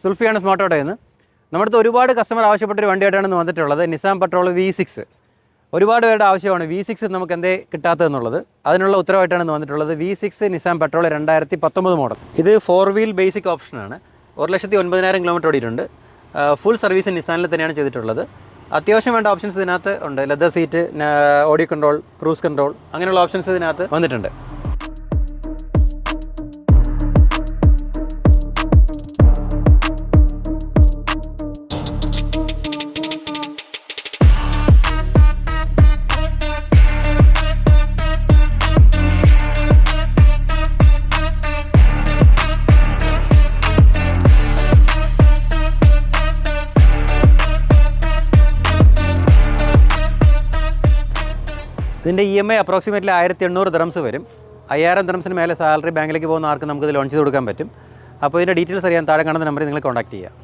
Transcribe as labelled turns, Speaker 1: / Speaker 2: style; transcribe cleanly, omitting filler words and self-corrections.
Speaker 1: സുൽഫിയാണ് smart ഓട്ടോയിൽ നിന്ന്. നമ്മുടെ അടുത്ത് ഒരുപാട് കസ്റ്റമർ ആവശ്യപ്പെട്ടൊരു വണ്ടിയായിട്ടാണ് വന്നിട്ടുള്ളത്. Nissan petrol V6. ഒരുപാട് പേരുടെ ആവശ്യമാണ് V6 നമുക്ക് എന്തേ കിട്ടാത്തതെന്നുള്ളത്. അതിനുള്ള ഉത്തരവായിട്ടാണ് വന്നിട്ടുള്ളത്. V6 Nissan petrol 2019 model. ഇത് 4 വീൽ ബേസിക് ഓപ്ഷനാണ്. 1,09,000 കിലോമീറ്റർ ഓടിയിട്ടുണ്ട്. ഫുൾ സർവീസ് നിസാനിൽ തന്നെയാണ് ചെയ്തിട്ടുള്ളത്. അത്യാവശ്യം വേണ്ട ഓപ്ഷൻസ് ഇതിനകത്ത് ഉണ്ട്. Leather seat, audio control, cruise control, അങ്ങനെയുള്ള ഓപ്ഷൻസ് ഇതിനകത്ത് വന്നിട്ടുണ്ട്. ഇതിൻ്റെ EMI അപ്രോക്സിമേറ്റ്ലി 1,800 ദിർഹംസ് വരും. 5,000 ദിർഹംസിന് മേലെ സാലറി ബാങ്കിലേക്ക് പോകുന്ന ആർക്ക് നമുക്കിത് ലോൺ ചെയ്ത് കൊടുക്കാൻ പറ്റും. അപ്പോൾ ഇതിൻ്റെ ഡീറ്റെയിൽസ് അറിയാൻ താഴെ കാണുന്ന നമ്പറിൽ നിങ്ങൾ കോൺടാക്ട് ചെയ്യുക.